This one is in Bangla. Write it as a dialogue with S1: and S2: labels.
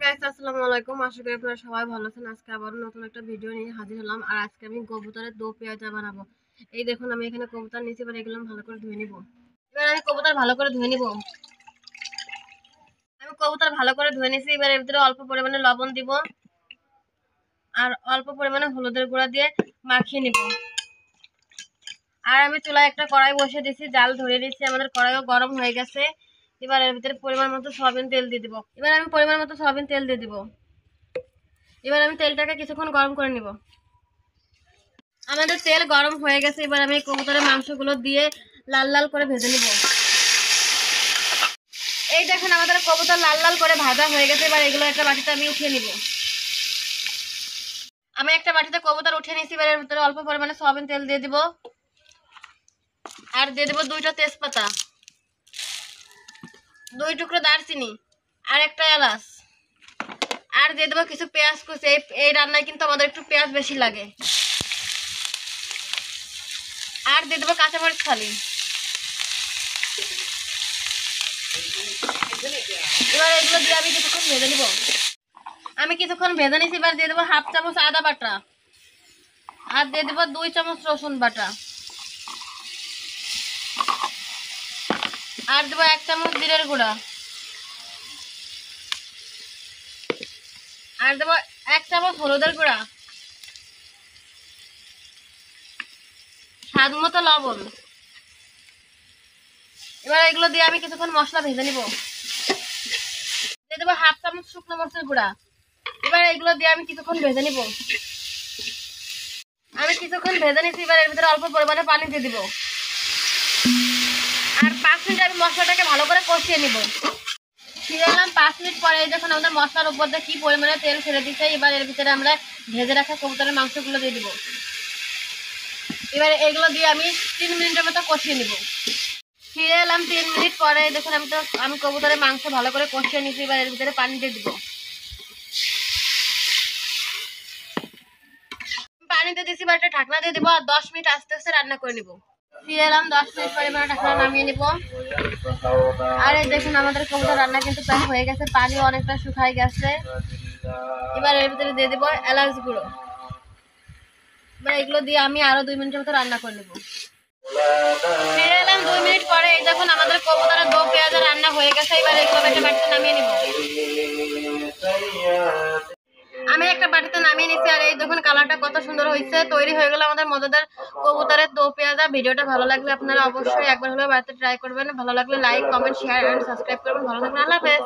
S1: গাইস আসসালামু আলাইকুম। আশা করি আপনারা সবাই ভালো আছেন। আজকে আবার নতুন একটা ভিডিও নিয়ে হাজির হলাম। আর আজকে আমি কবুতরের দো পেঁয়াজা বানাবো। এই দেখুন আমি এখানে কবুতর নিয়েছি, এবার এগুলো ভালো করে ধুয়ে নিব। এবার আমি কবুতর ভালো করে ধুয়ে নিব। আমি কবুতর ভালো করে ধুয়ে নিয়েছি। এবার এর ভিতরে অল্প পরিমাণে লবণ দিব আর অল্প পরিমাণে হলুদের গুঁড়া দিয়ে মাখিয়ে নিব। আর আমি চুলায় একটা কড়াই বসিয়ে দিয়েছি, জাল ধরে দিচ্ছি। আমাদের কড়াইও গরম হয়ে গেছে। এবার এর ভিতরে পরিমাণ মতো সয়াবিন তেল দিয়ে দিব। এবার আমি পরিমাণ মতো সয়াবিন তেল দিয়ে দিব। এবার আমি তেলটাকে কিছুক্ষণ গরম করে নিব। আমাদের তেল গরম হয়ে গেছে। এবার আমি কবুতরের মাংসগুলো দিয়ে লাল লাল করে ভেজে নিব। এই দেখুন আমাদের কবুতর লাল লাল করে ভাজা হয়ে গেছে। এবার এগুলো একটা বাটিতে আমি উঠিয়ে নিব। আমি একটা বাটিতে কবুতর উঠিয়ে নিয়েছি। এবার এর ভিতরে অল্প পরিমাণে সয়াবিন তেল দিয়ে দিব আর দিয়ে দেবো 2টা তেজপাতা, 2 টুকরো দারচিনি আর একটা এলাচ, আর দিয়ে দেবো কিছু পেঁয়াজ কুচি। এই রান্নায় কিন্তু আমাদের একটু পেঁয়াজ বেশি লাগে। আর দিয়ে দেবো কাঁচামরিচ ফালি। এবার এগুলো দিয়ে আমি কিছুক্ষণ ভেজে নিব। আমি কিছুক্ষণ ভেজে নিয়েছি। এবার দিয়ে দেবো 1/2 চামচ আদা বাটা আর দিয়ে দেবো 2 চামচ রসুন বাটা আর দেবো 1 চামচ জিরের গুঁড়া আর দেবো 1 চামচ হলুদের গুঁড়া, স্বাদ মতো লবণ। এবার এগুলো দিয়ে আমি কিছুক্ষণ মশলা ভেজে নিব। দিয়ে দেবো 1/2 চামচ শুকনো মরিচের গুঁড়া। এবার এগুলো দিয়ে আমি কিছুক্ষণ ভেজে নিব। আমি কিছুক্ষণ ভেজে নিচ্ছি। এবার এর ভিতরে অল্প পরিমাণে পানি দিয়ে দিব আর 5 মিনিট আমি মশলাটাকে ভালো করে কষিয়ে নিব। ফিরে এলাম 5 মিনিট পরে। দেখুন আমাদের মশলার উপর দিয়ে কি পরিমাণে তেল ছেড়ে দিচ্ছে। এবার এর ভিতরে আমরা ভেজে রাখা কবুতরের মাংসগুলো দিয়ে দিব। এবার এগুলো দিয়ে আমি 3 মিনিটের মতো কষিয়ে নিব। ফিরে এলাম 3 মিনিট পরে। দেখুন আমি কবুতরের মাংস ভালো করে কষিয়ে নিচ্ছি। এবার এর ভিতরে পানি দিয়ে দিব। পানিতে দিচ্ছি, এবার একটা ঢাকনা দিয়ে দিব আর 10 মিনিট আস্তে আস্তে রান্না করে নিব। ফিরে এলাম 10 মিনিট পরে। এবার ঢাকনা নামিয়ে নিব। আর এই দেখুন আমাদের কবুতর রান্না কিন্তু প্রায় হয়ে গেছে, পানিও অনেকটা শুকায় গেছে। এবার এর ভিতরে দিয়ে দেবো এলাচ গুঁড়ো। এবার এগুলো দিয়ে আমি আরো 2 মিনিটের মতো রান্না করে নেব। ফিরে এলাম 2 মিনিট পরে। এই দেখুন আমাদের কবুতরের দো পেঁয়াজা রান্না হয়ে গেছে। এবার এগুলো একটা বাটিতে নামিয়ে নিব। আমি একটা বাটিতে নামিয়ে নিচ্ছি। আর এই দেখুন কালারটা কত সুন্দর হয়েছে। তৈরি হয়ে গেল আমাদের মজাদার কবুতরের দো পেঁয়াজা। ভিডিওটা ভালো লাগলে আপনারা অবশ্যই একবার হলেও বাড়িতে ট্রাই করবেন। ভালো লাগলে like, comment, share and subscribe করবেন। ভালো থাকবেন। আল্লাহ হাফেজ।